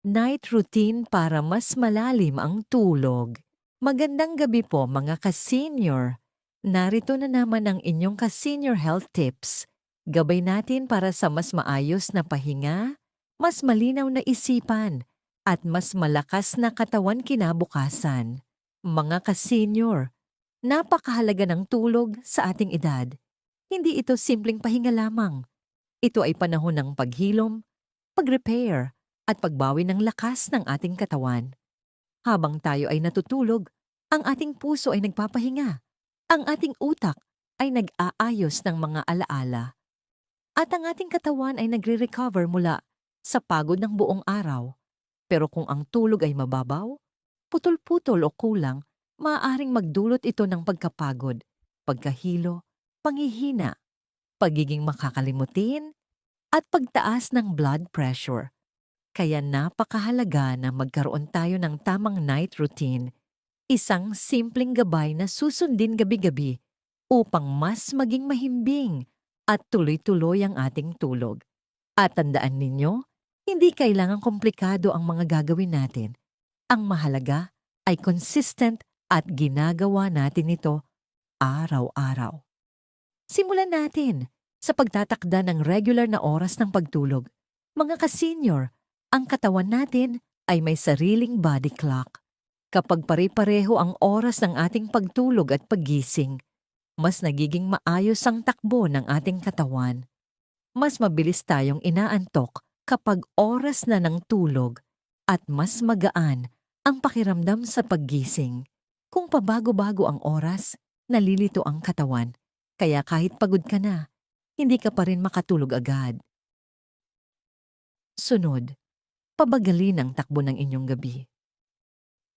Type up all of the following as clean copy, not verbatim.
Night routine para mas malalim ang tulog. Magandang gabi po mga ka-senior. Narito na naman ang inyong ka-senior health tips. Gabay natin para sa mas maayos na pahinga, mas malinaw na isipan, at mas malakas na katawan kinabukasan. Mga ka-senior, napakahalaga ng tulog sa ating edad. Hindi ito simpleng pahinga lamang. Ito ay panahon ng paghilom, pag-repair, at pagbawi ng lakas ng ating katawan. Habang tayo ay natutulog, ang ating puso ay nagpapahinga. Ang ating utak ay nag-aayos ng mga alaala. At ang ating katawan ay nagre-recover mula sa pagod ng buong araw. Pero kung ang tulog ay mababaw, putol-putol o kulang, maaaring magdulot ito ng pagkapagod, pagkahilo, panghihina, pagiging makakalimutin, at pagtaas ng blood pressure. Kaya napakahalaga na magkaroon tayo ng tamang night routine, isang simpleng gabay na susundin gabi-gabi upang mas maging mahimbing at tuloy-tuloy ang ating tulog. At tandaan ninyo, hindi kailangang komplikado ang mga gagawin natin. Ang mahalaga ay consistent at ginagawa natin ito araw-araw. Simulan natin sa pagtatakda ng regular na oras ng pagtulog. Mga ka-senior, ang katawan natin ay may sariling body clock. Kapag pare-pareho ang oras ng ating pagtulog at paggising, mas nagiging maayos ang takbo ng ating katawan. Mas mabilis tayong inaantok kapag oras na ng tulog at mas magaan ang pakiramdam sa paggising. Kung pabago-bago ang oras, nalilito ang katawan. Kaya kahit pagod ka na, hindi ka pa rin makatulog agad. Sunod, pabagalin ang takbo ng inyong gabi.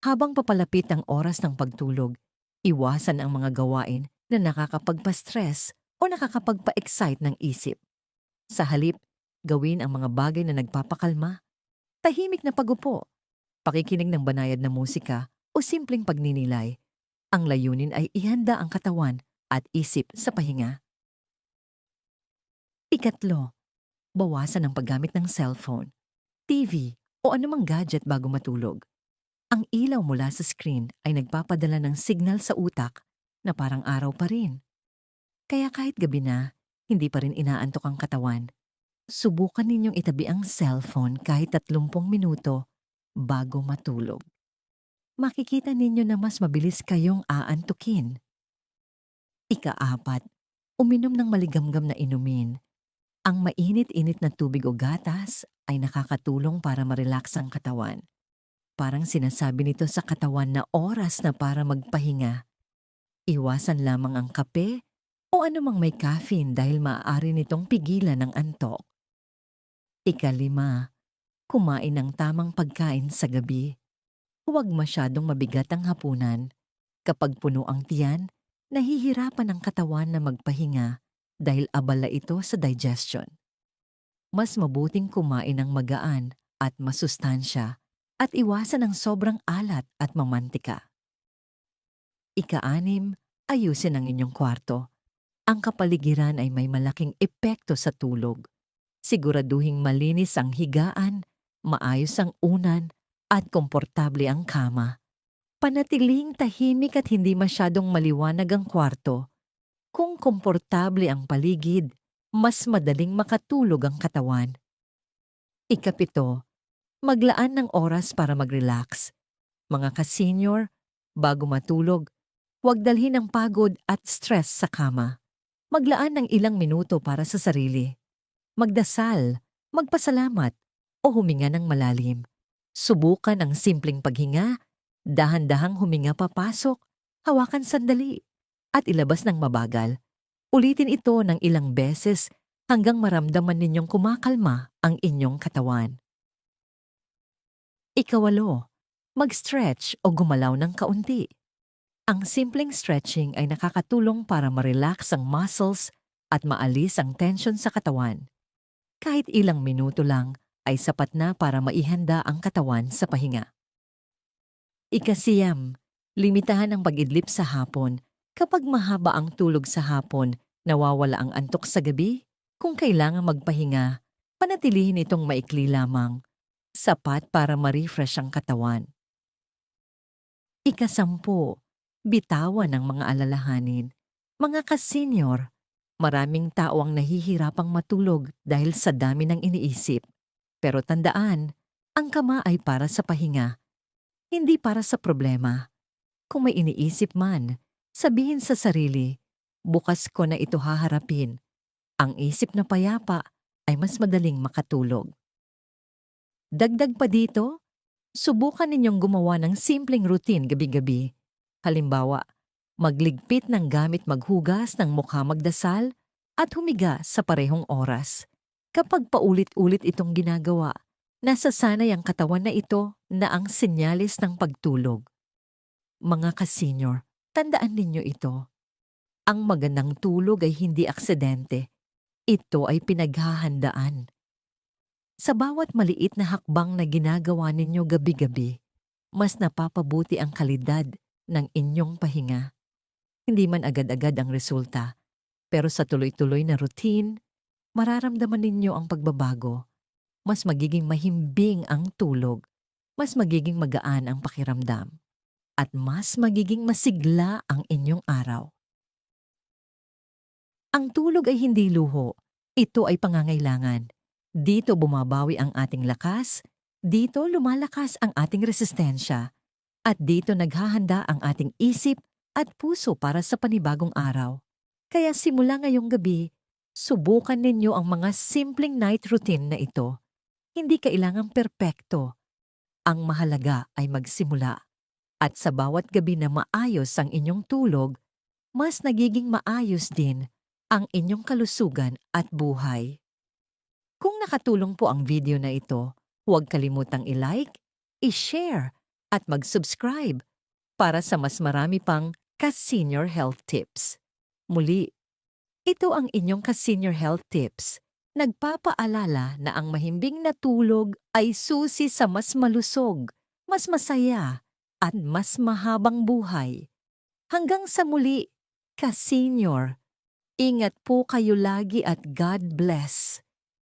Habang papalapit ang oras ng pagtulog, iwasan ang mga gawain na nakakapagpa-stress o nakakapagpa-excite ng isip. Sa halip, gawin ang mga bagay na nagpapakalma, tahimik na pagupo, pakikinig ng banayad na musika o simpleng pagninilay. Ang layunin ay ihanda ang katawan at isip sa pahinga. Ikatlo, bawasan ang paggamit ng cellphone, TV o anumang gadget bago matulog. Ang ilaw mula sa screen ay nagpapadala ng signal sa utak na parang araw pa rin. Kaya kahit gabi na, hindi pa rin inaantok ang katawan. Subukan ninyong itabi ang cellphone kahit 30 minuto bago matulog. Makikita ninyo na mas mabilis kayong aantukin. Ika-4, uminom ng maligamgam na inumin. Ang mainit-init na tubig o gatas ay nakakatulong para ma-relax ang katawan. Parang sinasabi nito sa katawan na oras na para magpahinga. Iwasan lamang ang kape o anumang may caffeine dahil maaari nitong pigilan ng antok. Ika-5, kumain ng tamang pagkain sa gabi. Huwag masyadong mabigat ang hapunan. Kapag puno ang tiyan, nahihirapan ang katawan na magpahinga dahil abala ito sa digestion. Mas mabuting kumain ng magaan at masustansya at iwasan ang sobrang alat at mamantika. Ika-6, ayusin ang inyong kwarto. Ang kapaligiran ay may malaking epekto sa tulog. Siguraduhing malinis ang higaan, maayos ang unan, at komportable ang kama. Panatiling tahimik at hindi masyadong maliwanag ang kwarto. Kung komportable ang paligid, mas madaling makatulog ang katawan. Ika-7, maglaan ng oras para mag-relax. Mga ka-senior, bago matulog, huwag dalhin ang pagod at stress sa kama. Maglaan ng ilang minuto para sa sarili. Magdasal, magpasalamat, o huminga ng malalim. Subukan ang simpleng paghinga, dahan-dahang huminga papasok, hawakan sandali, at ilabas ng mabagal. Ulitin ito ng ilang beses hanggang maramdaman ninyong kumakalma ang inyong katawan. Ika-8, mag-stretch o gumalaw ng kaunti. Ang simpleng stretching ay nakakatulong para ma-relax ang muscles at maalis ang tension sa katawan. Kahit ilang minuto lang ay sapat na para maihanda ang katawan sa pahinga. Ika-9, limitahan ang pag-idlip sa hapon. Kapag mahaba ang tulog sa hapon, nawawala ang antok sa gabi. Kung kailangan magpahinga, panatilihin itong maikli lamang. sapat para ma-refresh ang katawan. Ika-10, bitawan ang mga alalahanin. Mga ka-senior, maraming tao ang nahihirapang matulog dahil sa dami ng iniisip. Pero tandaan, ang kama ay para sa pahinga, hindi para sa problema. Kung may iniisip man, sabihin sa sarili, bukas ko na ito haharapin. Ang isip na payapa ay mas madaling makatulog. Dagdag pa dito, subukan ninyong gumawa ng simpleng routine gabi-gabi. Halimbawa, magligpit ng gamit maghugas ng mukha magdasal at humiga sa parehong oras. Kapag paulit-ulit itong ginagawa, nasasanay ang katawan na ito na ang senyalis ng pagtulog. Mga ka-senior, tandaan ninyo ito. Ang magandang tulog ay hindi aksidente. Ito ay pinaghahandaan. Sa bawat maliit na hakbang na ginagawa ninyo gabi-gabi, mas napapabuti ang kalidad ng inyong pahinga. Hindi man agad-agad ang resulta, pero sa tuloy-tuloy na routine, mararamdaman ninyo ang pagbabago. Mas magiging mahimbing ang tulog, mas magiging magaan ang pakiramdam, at mas magiging masigla ang inyong araw. Ang tulog ay hindi luho, ito ay pangangailangan. Dito bumabawi ang ating lakas, dito lumalakas ang ating resistensya, at dito naghahanda ang ating isip at puso para sa panibagong araw. Kaya simula ngayong gabi, subukan ninyo ang mga simpleng night routine na ito. Hindi kailangang perpekto. Ang mahalaga ay magsimula. At sa bawat gabi na maayos ang inyong tulog, mas nagiging maayos din ang inyong kalusugan at buhay. Kung nakatulong po ang video na ito, huwag kalimutang i-like, i-share, at mag-subscribe para sa mas marami pang ka-senior health tips. Muli, ito ang inyong ka-senior health tips. Nagpapaalala na ang mahimbing na tulog ay susi sa mas malusog, mas masaya, at mas mahabang buhay. Hanggang sa muli, ka-senior, ingat po kayo lagi at God bless.